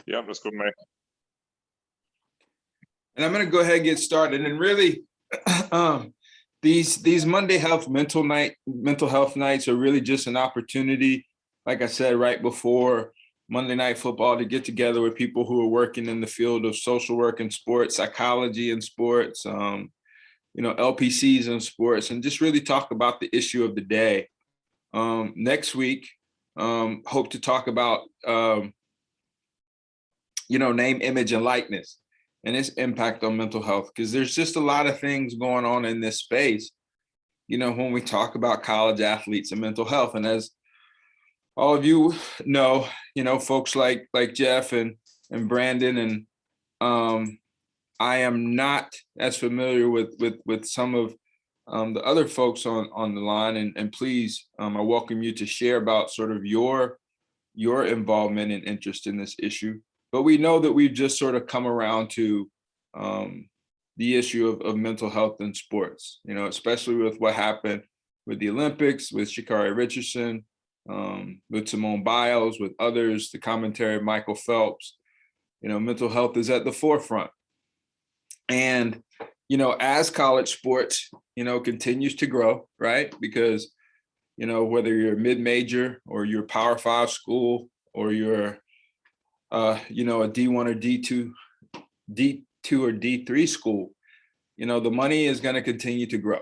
Yeah, that's good, mate. And I'm going to go ahead and get started. And really, these Monday mental health nights are really just an opportunity, like I said, right before Monday Night Football, to get together with people who are working in the field of social work and sports, psychology and sports, LPCs and sports, and just really talk about the issue of the day. Next week, hope to talk about, name, image, and likeness and its impact on mental health, because there's just a lot of things going on in this space, when we talk about college athletes and mental health. And as all of you know, folks like Jeff and Brandon, and I am not as familiar with some of the other folks on the line, and please, I welcome you to share about sort of your involvement and interest in this issue. But we know that we've just sort of come around to the issue of mental health in sports, especially with what happened with the Olympics, with Sha'Carri Richardson, with Simone Biles, with others, the commentary of Michael Phelps. Mental health is at the forefront. And, as college sports, continues to grow, right? Because, whether you're mid-major or you're Power 5 school, or you're, a D1 or D2 or D3 school, the money is going to continue to grow,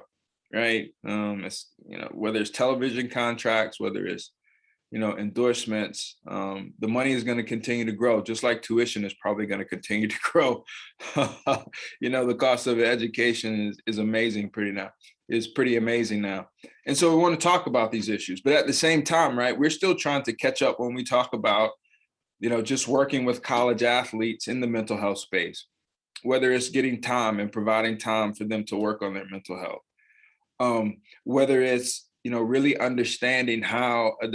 right? It's, whether it's television contracts, whether it's, endorsements, the money is going to continue to grow, just like tuition is probably going to continue to grow. The cost of education is pretty amazing now. And so we want to talk about these issues, but at the same time, right, we're still trying to catch up when we talk about, just working with college athletes in the mental health space, whether it's getting time and providing time for them to work on their mental health, whether it's, really understanding how a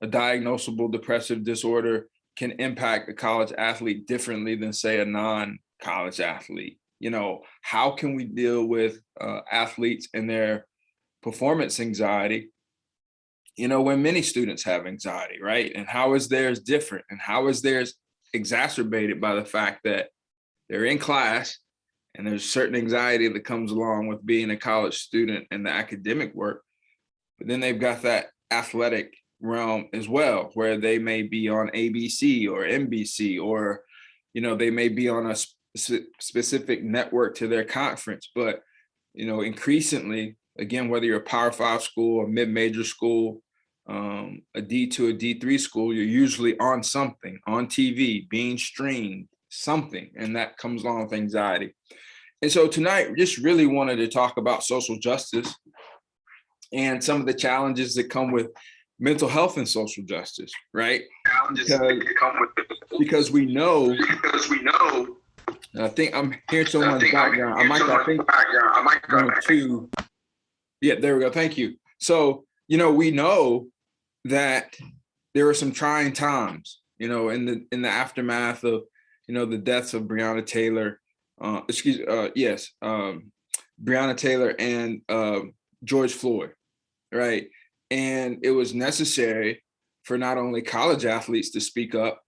diagnosable depressive disorder can impact a college athlete differently than, say, a non-college athlete. How can we deal with athletes and their performance anxiety, when many students have anxiety, right? And how is theirs different? And how is theirs exacerbated by the fact that they're in class and there's certain anxiety that comes along with being a college student and the academic work, but then they've got that athletic realm as well, where they may be on ABC or NBC, or, they may be on a specific network to their conference. But, increasingly, again, whether you're a Power 5 school or mid-major school, a D2 or D3 school, you're usually on something, on TV, being streamed, something, and that comes along with anxiety. And so tonight, we just really wanted to talk about social justice and some of the challenges that come with mental health and social justice, right? Because we know, and I think I'm hearing someone's background. Yeah, there we go. Thank you. So, we know that there are some trying times, in the aftermath of, the deaths of Breonna Taylor, Breonna Taylor and George Floyd, right? And it was necessary for not only college athletes to speak up,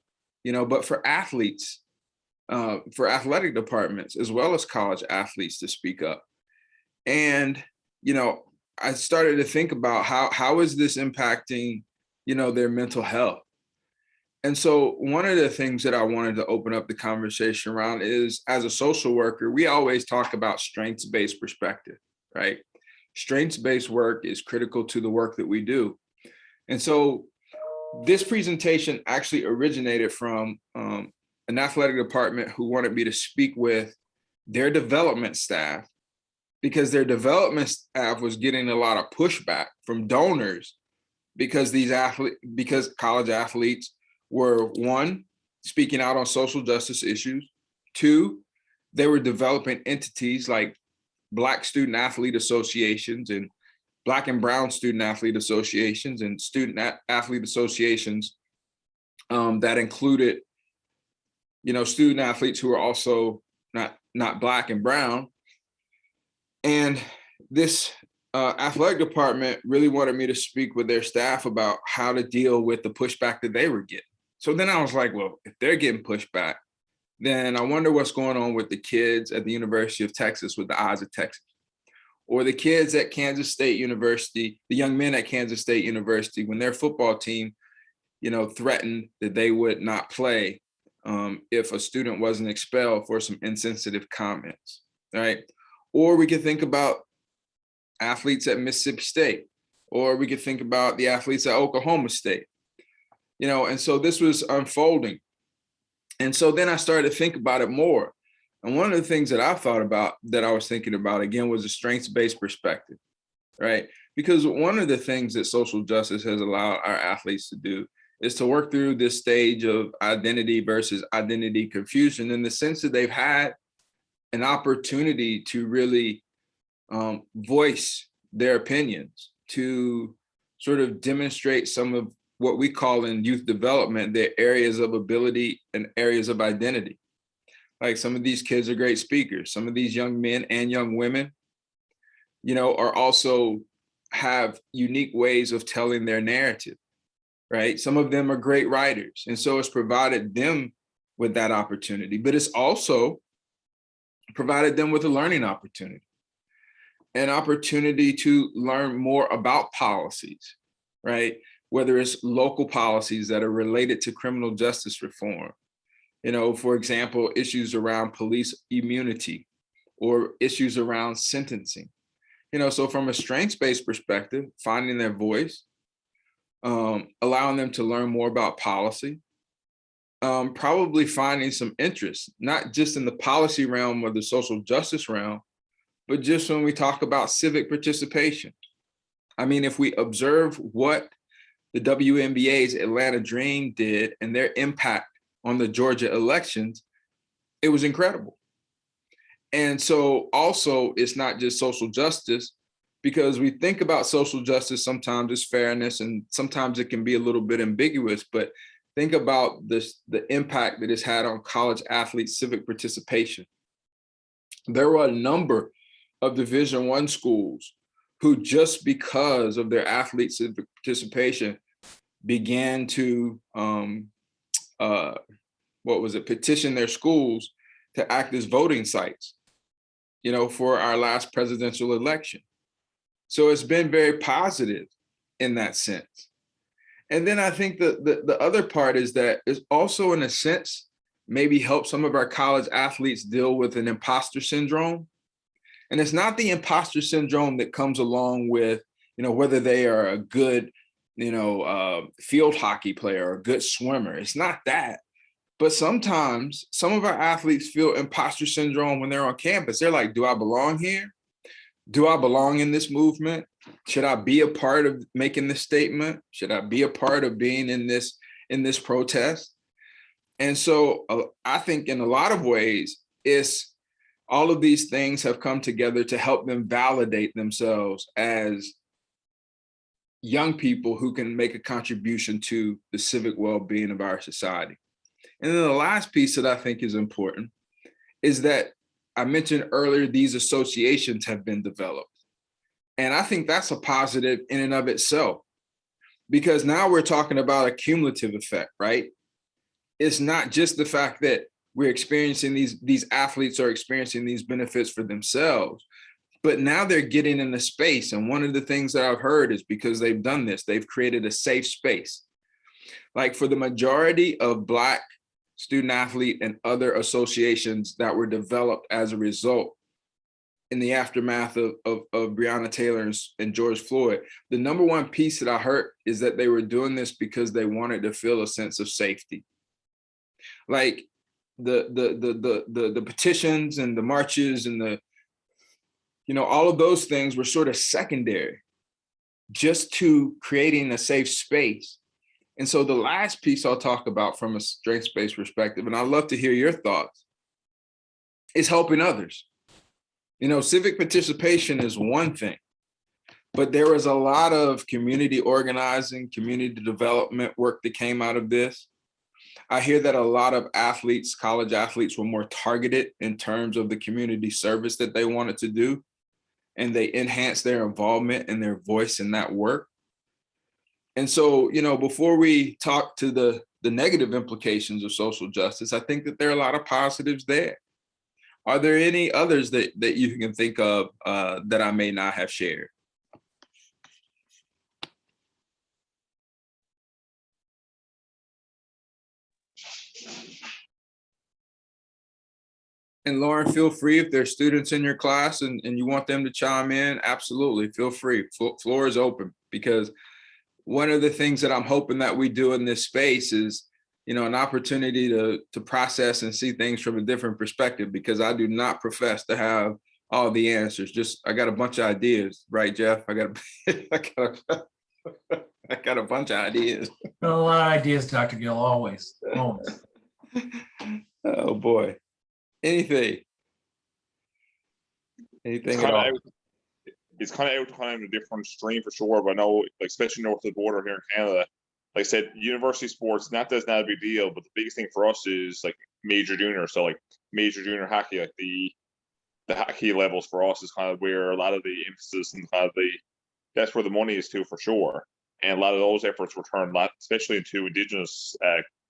but for athletes, for athletic departments, as well as college athletes to speak up. And, I started to think about how is this impacting, their mental health. And so one of the things that I wanted to open up the conversation around is, as a social worker, we always talk about strengths-based perspective, right? Strengths-based work is critical to the work that we do. And so this presentation actually originated from an athletic department who wanted me to speak with their development staff, because their development staff was getting a lot of pushback from donors because college athletes were, one, speaking out on social justice issues. Two, they were developing entities like Black student athlete associations and Black and brown student athlete associations and student athlete associations that included, student athletes who are also not Black and brown. And this athletic department really wanted me to speak with their staff about how to deal with the pushback that they were getting, So then I was like, well, if they're getting pushed back, then I wonder what's going on with the kids at the University of Texas with the Eyes of Texas, or the kids at Kansas State University, the young men at Kansas State University, when their football team, threatened that they would not play if a student wasn't expelled for some insensitive comments, right? Or we could think about athletes at Mississippi State, or we could think about the athletes at Oklahoma State, and so this was unfolding. And so then I started to think about it more. And one of the things that I thought about, that I was thinking about again, was a strengths-based perspective, right? Because one of the things that social justice has allowed our athletes to do is to work through this stage of identity versus identity confusion, in the sense that they've had an opportunity to really voice their opinions, to sort of demonstrate some of what we call in youth development their areas of ability and areas of identity. Like, some of these kids are great speakers. Some of these young men and young women, are also have unique ways of telling their narrative, right? Some of them are great writers. And so it's provided them with that opportunity, but it's also provided them with a learning opportunity, an opportunity to learn more about policies, right? Whether it's local policies that are related to criminal justice reform, for example, issues around police immunity or issues around sentencing. So from a strengths-based perspective, finding their voice, allowing them to learn more about policy, probably finding some interest, not just in the policy realm or the social justice realm, but just when we talk about civic participation. I mean, if we observe what the WNBA's Atlanta Dream did and their impact on the Georgia elections, it was incredible. And so also, it's not just social justice, because we think about social justice sometimes as fairness, and sometimes it can be a little bit ambiguous, but think about the impact that it's had on college athletes' civic participation. There were a number of Division I schools who, just because of their athletes' civic participation, began to petition their schools to act as voting sites, for our last presidential election. So it's been very positive in that sense. And then I think the other part is that it's also, in a sense, maybe help some of our college athletes deal with an imposter syndrome. And it's not the imposter syndrome that comes along with, whether they are a good, field hockey player or a good swimmer. It's not that. But sometimes some of our athletes feel imposter syndrome when they're on campus. They're like, do I belong here? Do I belong in this movement? Should I be a part of making this statement? Should I be a part of being in this protest? And so I think in a lot of ways, it's all of these things have come together to help them validate themselves as young people who can make a contribution to the civic well-being of our society. And then the last piece that I think is important is that I mentioned earlier, these associations have been developed. And I think that's a positive in and of itself, because now we're talking about a cumulative effect, right? It's not just the fact that we're experiencing these athletes are experiencing these benefits for themselves, but now they're getting in the space. And one of the things that I've heard is, because they've done this, they've created a safe space. Like, for the majority of Black student athlete and other associations that were developed as a result in the aftermath of Breonna Taylor and George Floyd, the number one piece that I heard is that they were doing this because they wanted to feel a sense of safety. Like, the petitions and the marches and all of those things were sort of secondary just to creating a safe space. And so the last piece I'll talk about from a strengths-based perspective, and I'd love to hear your thoughts, is helping others. Civic participation is one thing, but there was a lot of community organizing, community development work that came out of this. I hear that a lot of athletes, college athletes, were more targeted in terms of the community service that they wanted to do, and they enhanced their involvement and their voice in that work. And so, before we talk to the negative implications of social justice, I think that there are a lot of positives there. Are there any others that you can think of that I may not have shared? And Lauren, feel free if there's students in your class and you want them to chime in, absolutely, feel free. Floor is open, because one of the things that I'm hoping that we do in this space is, an opportunity to process and see things from a different perspective, because I do not profess to have all the answers. I got a bunch of ideas, right, Jeff? I got a bunch of ideas. A lot of ideas, Dr. Gill, always. Oh boy. Anything at all? It's kind of out a different stream for sure, but I know, especially north of the border here in Canada, like I said, university sports, that's not a big deal, but the biggest thing for us is major junior. So major junior hockey, the hockey levels for us is kind of where a lot of the emphasis and that's where the money is too, for sure. And a lot of those efforts were turned, especially into Indigenous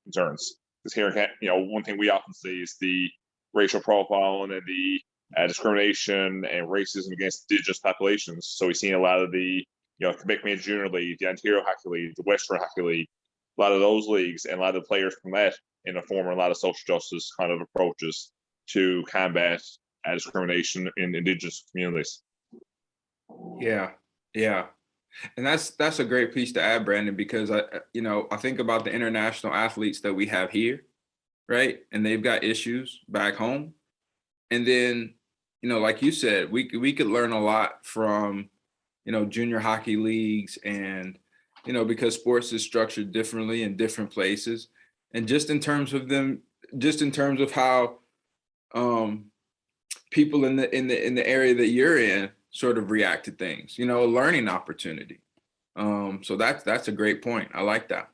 concerns. Because here, one thing we often see is the racial profiling and the discrimination and racism against Indigenous populations. So we've seen a lot of the, Quebec Major Junior League, the Ontario Hockey League, the Western Hockey League, a lot of those leagues and a lot of the players from that inform a lot of social justice kind of approaches to combat discrimination in Indigenous communities. Yeah. And that's a great piece to add, Brandon, because I think about the international athletes that we have here, right? And they've got issues back home. And then, like you said, we could learn a lot from, junior hockey leagues and, because sports is structured differently in different places. And just in terms of how people in the area that you're in sort of react to things, a learning opportunity. So that's a great point. I like that.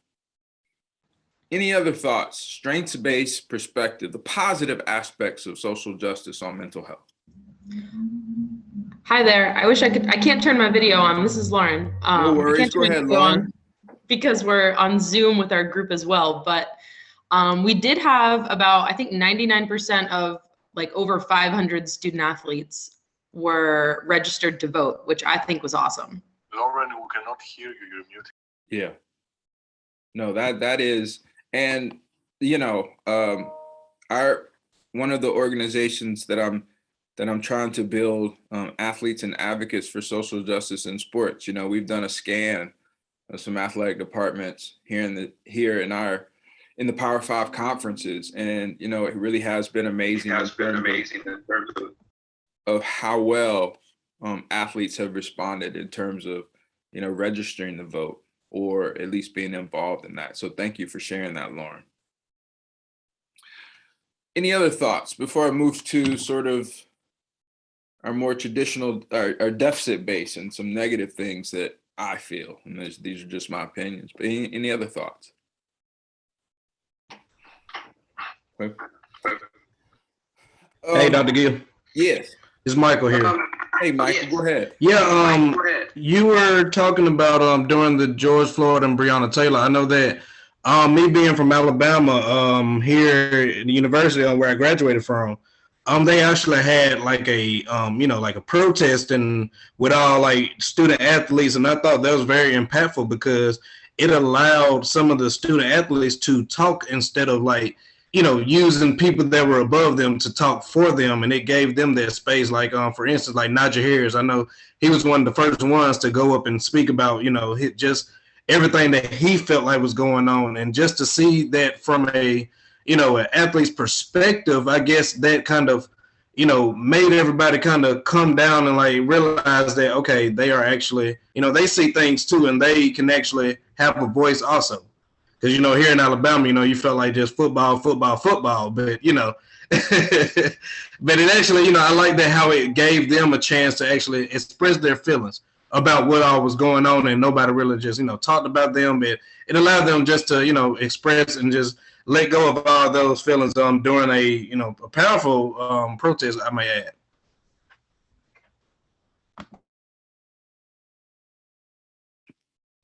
Any other thoughts? Strengths-based perspective, the positive aspects of social justice on mental health. Hi there. I wish I could. I can't turn my video on. This is Lauren. No worries. Go ahead, Lauren. Because we're on Zoom with our group as well. But we did have about, I think, 99% of over 500 student athletes were registered to vote, which I think was awesome. Lauren, we cannot hear you. You're muted. Yeah. No, that is, and one of the organizations that I'm trying to build, athletes and advocates for social justice in sports. We've done a scan of some athletic departments here in the Power 5 conferences, and it really has been amazing. In terms of how well athletes have responded in terms of registering the vote, or at least being involved in that. So thank you for sharing that, Lauren. Any other thoughts before I move to sort of our more traditional, our deficit base and some negative things that I feel? And these are just my opinions, but any other thoughts? Hey, Dr. Gill. Yes. It's Michael here. Hey, Michael, go ahead. Yeah, you were talking about during the George Floyd and Breonna Taylor. I know that me being from Alabama, here at the university where I graduated from, they actually had a protest and with all student athletes, and I thought that was very impactful because it allowed some of the student athletes to talk instead of using people that were above them to talk for them, and it gave them their space. For instance, Najee Harris, I know he was one of the first ones to go up and speak about, just everything that he felt like was going on. And just to see that from an athlete's perspective, I guess that kind of, made everybody kind of come down and realize that, okay, they are actually, they see things too, and they can actually have a voice also. Because, here in Alabama, you felt like just football, but, but it actually, I like that how it gave them a chance to actually express their feelings about what all was going on, and nobody really just, talked about them, but it allowed them just to, express and just let go of all those feelings during a powerful protest, I may add.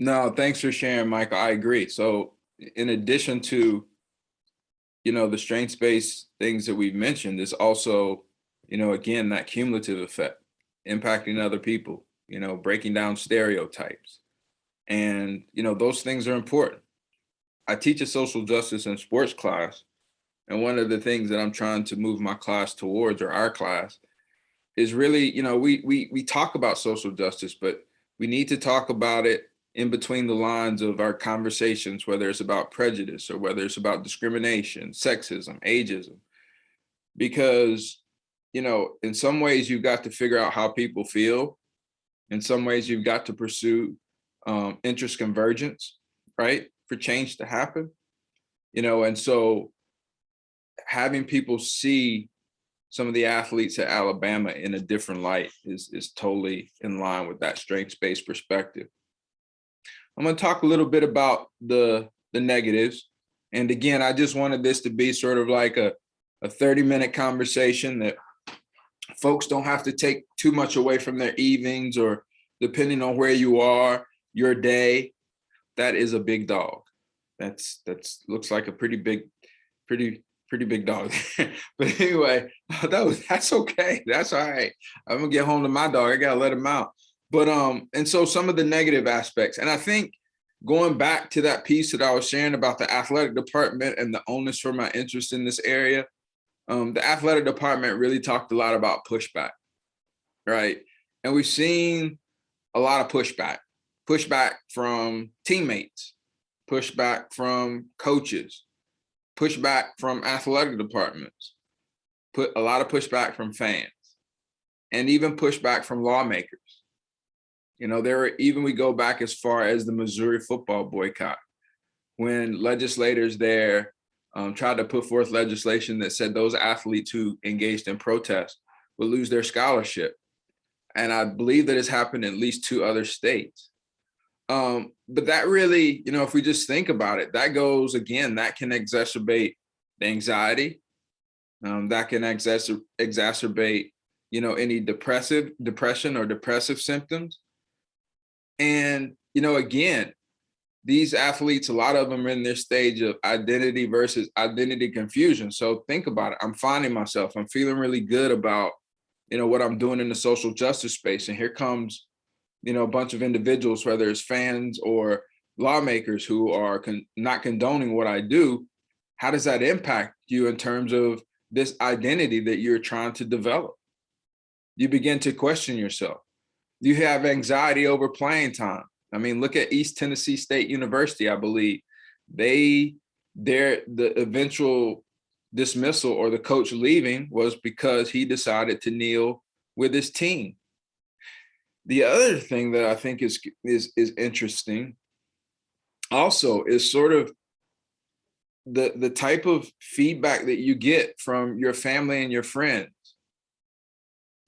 No, thanks for sharing, Michael. I agree. So in addition to, the strengths-based things that we've mentioned, is also, again, that cumulative effect, impacting other people, breaking down stereotypes. And, those things are important. I teach a social justice and sports class. And one of the things that I'm trying to move my class towards, or our class, is really, we talk about social justice, but we need to talk about it in between the lines of our conversations, whether it's about prejudice or whether it's about discrimination, sexism, ageism. Because, in some ways you've got to figure out how people feel. In some ways you've got to pursue interest convergence, right? For change to happen, and so having people see some of the athletes at Alabama in a different light is totally in line with that strengths-based perspective. I'm going to talk a little bit about the negatives. And again, I just wanted this to be sort of like a 30-minute conversation that folks don't have to take too much away from their evenings, or depending on where you are, your day. That is a big dog. That's looks like a pretty big dog. But anyway, that's okay. That's all right. I'm gonna get home to my dog. I gotta let him out. But and so some of the negative aspects, and I think going back to that piece that I was sharing about the athletic department and the onus for my interest in this area, the athletic department really talked a lot about pushback, right? And we've seen a lot of pushback from teammates, pushback from coaches, pushback from athletic departments, put a lot of pushback from fans, and even pushback from lawmakers. We go back as far as the Missouri football boycott, when legislators there tried to put forth legislation that said those athletes who engaged in protest would lose their scholarship. And I believe that has happened in at least 2 other states. But that really, if we just think about it, that can exacerbate the anxiety. That can exacerbate, any depression or depressive symptoms. And, again, these athletes, a lot of them are in their stage of identity versus identity confusion. So think about it. I'm feeling really good about, what I'm doing in the social justice space. And here comes, a bunch of individuals, whether it's fans or lawmakers, who are not condoning what I do. How does that impact you in terms of this identity that you're trying to develop? You begin to question yourself. You have anxiety over playing time. I mean, look at East Tennessee State University. I believe the eventual dismissal or the coach leaving was because he decided to kneel with his team. The other thing that I think is interesting also is sort of the type of feedback that you get from your family and your friends.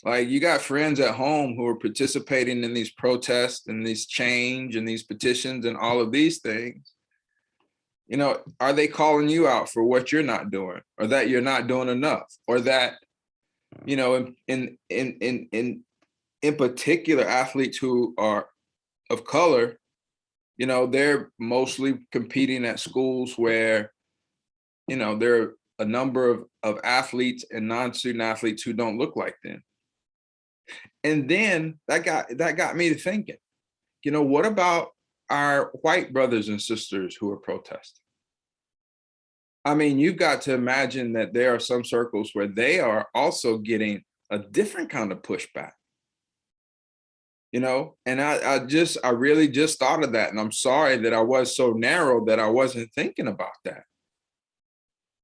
Like, you got friends at home who are participating in these protests and these change and these petitions and all of these things. Are they calling you out for what you're not doing, or that you're not doing enough, or that, in particular, athletes who are of color, they're mostly competing at schools where, there are a number of athletes and non-student athletes who don't look like them. And then that got me to thinking, what about our white brothers and sisters who are protesting? I mean, you've got to imagine that there are some circles where they are also getting a different kind of pushback. And I really just thought of that. And I'm sorry that I was so narrow that I wasn't thinking about that.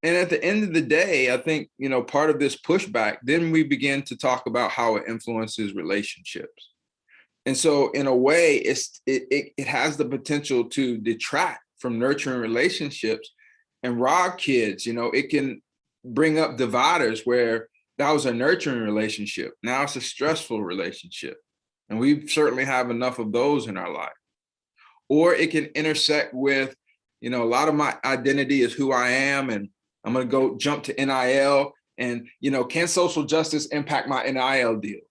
And at the end of the day, I think, part of this pushback, then we begin to talk about how it influences relationships. And so in a way, it has the potential to detract from nurturing relationships and rob kids. It can bring up dividers where that was a nurturing relationship. Now it's a stressful relationship. And we certainly have enough of those in our life. Or it can intersect with, a lot of my identity is who I am, and I'm going to go jump to NIL, and, can social justice impact my NIL deals?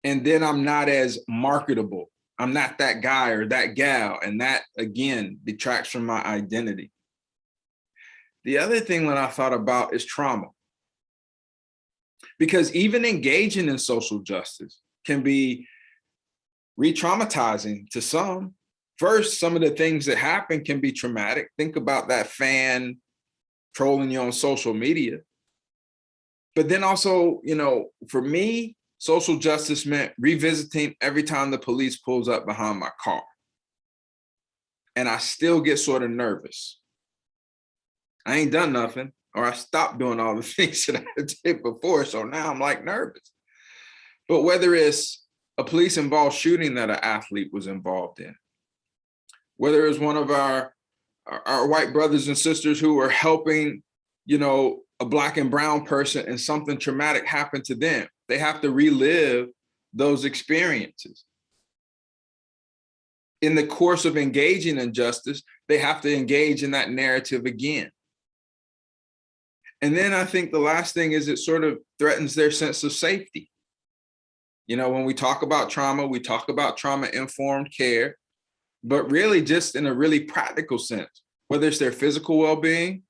And then I'm not as marketable I'm not that guy or that gal. And that, again, detracts from my identity. The other thing that I thought about is trauma. Because even engaging in social justice can be re-traumatizing to some. First, some of the things that happen can be traumatic. Think about that fan trolling you on social media. But then also, you know, for me, social justice meant revisiting every time the police pulls up behind my car. And I still get sort of nervous. I ain't done nothing, or I stopped doing all the things that I did before. So now I'm like nervous. But whether it's a police involved shooting that an athlete was involved in, whether it's one of our white brothers and sisters who were helping, you know, a Black and brown person and something traumatic happened to them, they have to relive those experiences. In the course of engaging in justice, they have to engage in that narrative again. And then I think the last thing is it sort of threatens their sense of safety. You know, when we talk about trauma, we talk about trauma-informed care, but really just in a really practical sense, whether it's their physical well-being,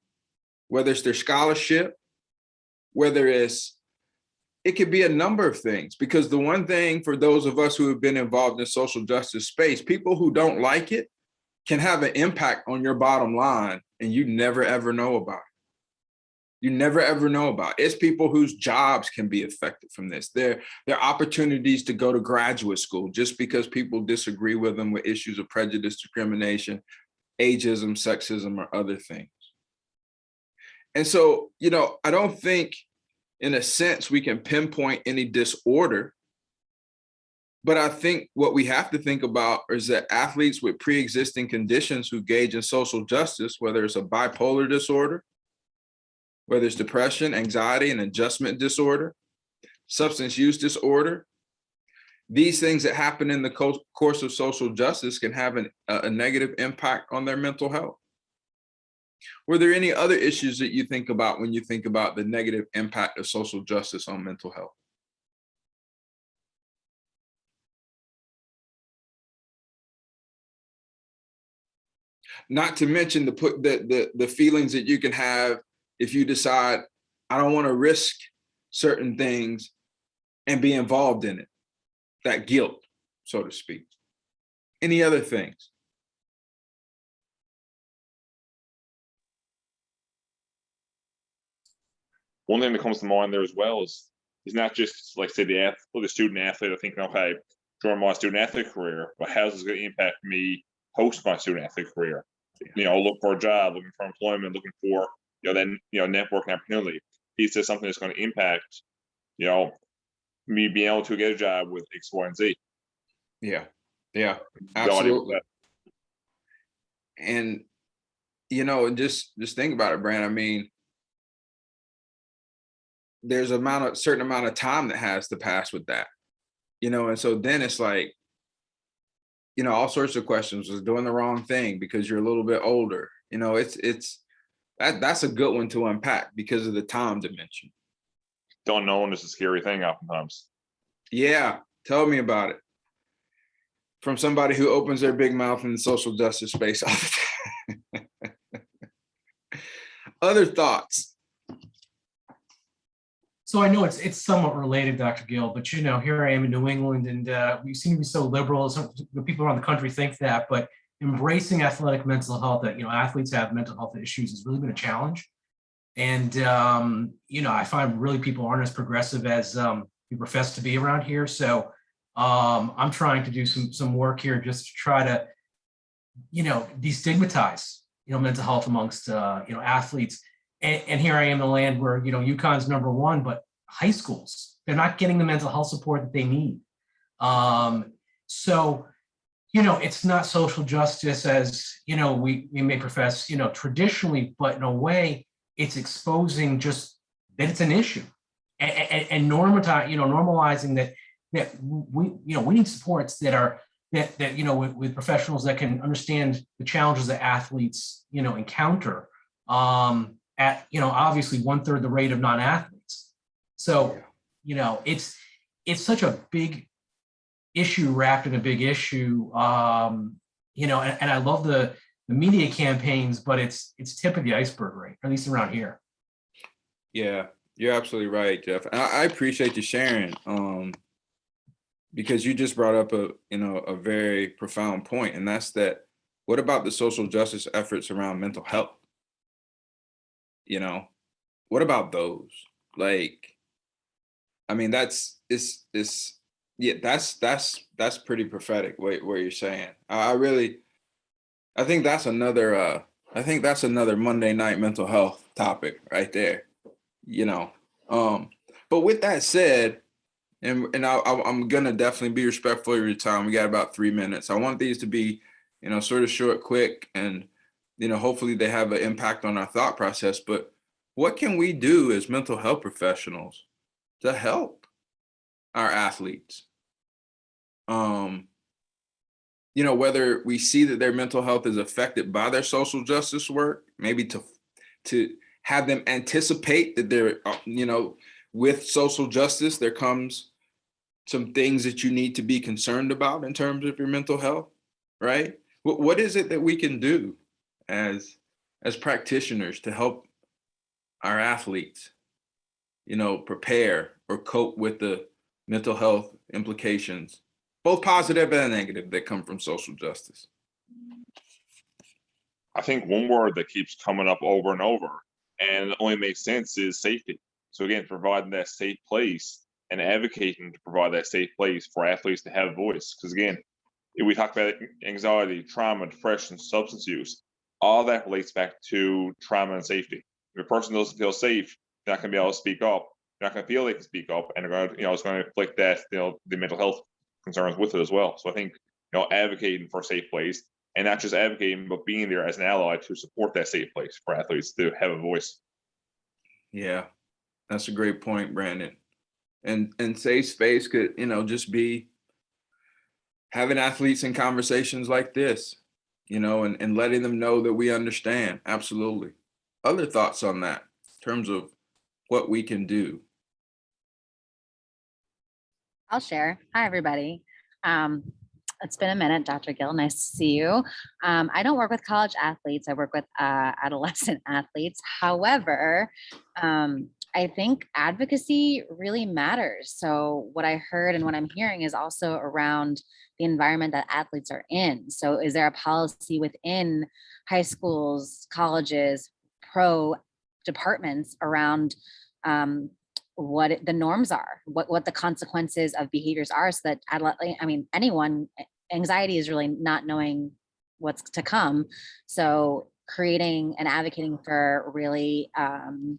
whether it's their scholarship, whether it could be a number of things. Because the one thing for those of us who have been involved in social justice space, people who don't like it can have an impact on your bottom line and you never ever know about it. You never ever know about it. It's people whose jobs can be affected from this. Their opportunities to go to graduate school just because people disagree with them with issues of prejudice, discrimination, ageism, sexism, or other things. And so, you know, I don't think in a sense we can pinpoint any disorder, but I think what we have to think about is that athletes with pre-existing conditions who engage in social justice, whether it's a bipolar disorder, whether it's depression, anxiety, and adjustment disorder, substance use disorder, these things that happen in the course of social justice can have a negative impact on their mental health. Were there any other issues that you think about when you think about the negative impact of social justice on mental health? Not to mention the feelings that you can have if you decide, I don't want to risk certain things and be involved in it, that guilt, so to speak. Any other things? One thing that comes to mind there as well is not just, like, say, the student athlete are thinking, okay, during my student athlete career, but how's this going to impact me post my student athlete career? You know, look for a job, looking for employment, looking for, networking opportunity. Is this something that's going to impact, me being able to get a job with X, Y, and Z? Yeah, absolutely. And, just think about it, Brand. I mean, there's a certain amount of time that has to pass with that, and so then it's like, all sorts of questions. Was doing the wrong thing because you're a little bit older. That's a good one to unpack because of the time dimension. Don't know is a scary thing oftentimes. Yeah, tell me about it. From somebody who opens their big mouth in the social justice space all the time. Other thoughts? So I know it's somewhat related, Dr. Gill, but here I am in New England, and we seem to be so liberal. Some people around the country think that, but embracing athletic mental health, that athletes have mental health issues, has really been a challenge. And I find really people aren't as progressive as we profess to be around here. So I'm trying to do some work here just to try to destigmatize mental health amongst athletes. And here I am in a land where, UConn's number one, but high schools, they're not getting the mental health support that they need. So, it's not social justice as, we may profess, traditionally, but in a way, it's exposing just that it's an issue and normalizing that we need supports that with professionals that can understand the challenges that athletes, encounter. At obviously 1/3 the rate of non-athletes. So it's such a big issue wrapped in a big issue. You know, and I love the media campaigns, but it's tip of the iceberg, right? At least around here. Yeah, you're absolutely right, Jeff. I appreciate you sharing, because you just brought up a very profound point, and that's that. What about the social justice efforts around mental health? You know, what about those? Like, I mean, that's pretty prophetic. What you're saying. I think that's another. I think that's another Monday night mental health topic right there. You know, but with that said, and I'm gonna definitely be respectful of your time. We got about 3 minutes. I want these to be, sort of short, quick, and hopefully they have an impact on our thought process. But what can we do as mental health professionals to help our athletes? Whether we see that their mental health is affected by their social justice work, maybe to have them anticipate that they're, with social justice, there comes some things that you need to be concerned about in terms of your mental health, right? What is it that we can do as practitioners to help our athletes, prepare or cope with the mental health implications, both positive and negative, that come from social justice? I think one word that keeps coming up over and over, and it only makes sense, is safety. So again, providing that safe place and advocating to provide that safe place for athletes to have a voice. Because again, if we talk about anxiety, trauma, depression, substance use, all that relates back to trauma and safety. If a person doesn't feel safe, they're not going to be able to speak up. They're not going to feel they can speak up, and they're going to, it's going to inflict that, the mental health concerns with it as well. So I think, advocating for a safe place, and not just advocating, but being there as an ally to support that safe place for athletes to have a voice. Yeah, that's a great point, Brandon. And safe space could, just be having athletes in conversations like this, and letting them know that we understand. Absolutely. Other thoughts on that in terms of what we can do? I'll share. Hi, everybody. It's been a minute, Dr. Gill. Nice to see you. I don't work with college athletes. I work with adolescent athletes. However, I think advocacy really matters. So what I heard and what I'm hearing is also around the environment that athletes are in. So is there a policy within high schools, colleges, pro departments around what the norms are, what the consequences of behaviors are, so that anxiety is really not knowing what's to come. So creating and advocating for really kind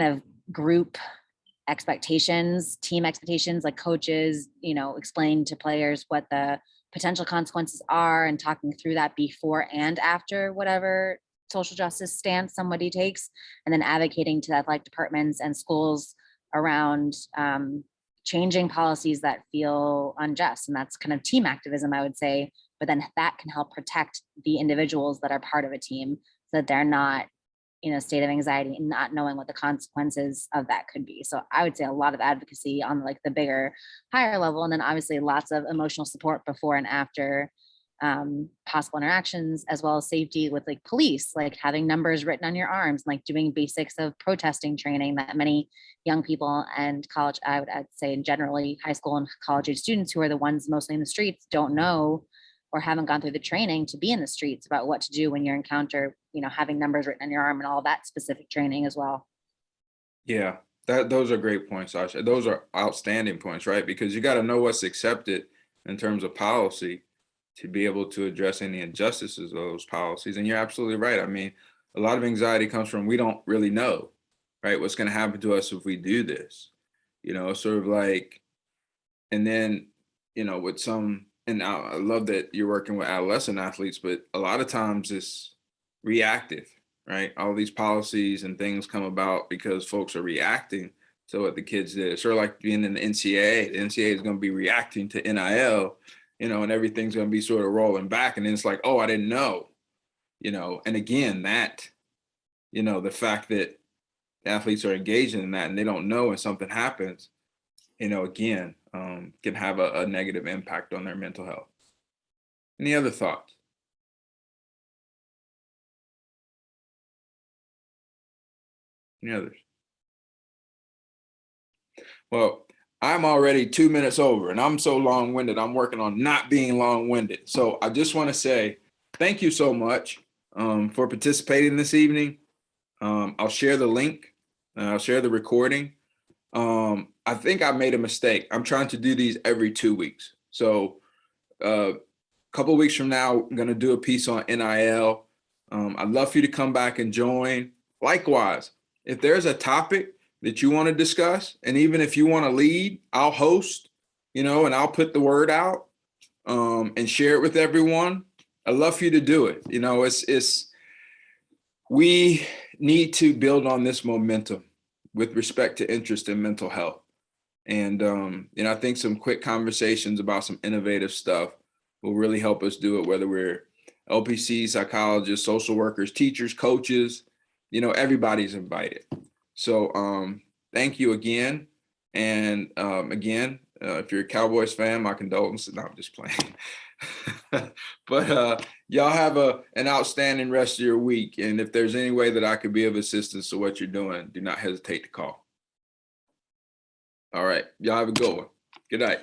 of group expectations, team expectations, like coaches, explain to players what the potential consequences are, and talking through that before and after whatever social justice stance somebody takes, and then advocating to the athletic departments and schools around changing policies that feel unjust. And that's kind of team activism, I would say, but then that can help protect the individuals that are part of a team, so that they're not in a state of anxiety and not knowing what the consequences of that could be. So I would say a lot of advocacy on like the bigger, higher level, and then obviously lots of emotional support before and after possible interactions, as well as safety with like police, like having numbers written on your arms, like doing basics of protesting training that many young people and college, I'd say generally high school and college age students, who are the ones mostly in the streets, don't know or haven't gone through the training to be in the streets about what to do when you encounter, having numbers written on your arm, and all that specific training as well. Yeah, those are great points, Asha. Those are outstanding points, right? Because you got to know what's accepted in terms of policy to be able to address any injustices of those policies. And you're absolutely right. I mean, a lot of anxiety comes from, we don't really know, right, what's going to happen to us if we do this, sort of like, and then, with some, and I love that you're working with adolescent athletes, but a lot of times it's reactive, right? All these policies and things come about because folks are reacting to what the kids did. It's sort of like being in the NCAA. The NCAA is going to be reacting to NIL, and everything's going to be sort of rolling back. And then it's like, oh, I didn't know, and again, that, the fact that athletes are engaging in that and they don't know, and something happens, again, can have a negative impact on their mental health. Any other thoughts? Any others? Well, I'm already 2 minutes over and I'm so long-winded. I'm working on not being long-winded. So I just want to say thank you so much for participating this evening. I'll share the link. I'll share the recording. I think I made a mistake. I'm trying to do these every 2 weeks. So a couple of weeks from now, I'm going to do a piece on NIL. I'd love for you to come back and join. Likewise, if there's a topic that you want to discuss, and even if you want to lead, I'll host, and I'll put the word out and share it with everyone. I'd love for you to do it. We need to build on this momentum with respect to interest in mental health. And, I think some quick conversations about some innovative stuff will really help us do it, whether we're LPC, psychologists, social workers, teachers, coaches, everybody's invited. So thank you again. And again, if you're a Cowboys fan, my condolences. No, I'm just playing. But y'all have an outstanding rest of your week. And if there's any way that I could be of assistance to what you're doing, do not hesitate to call. All right. Y'all have a good one. Good night.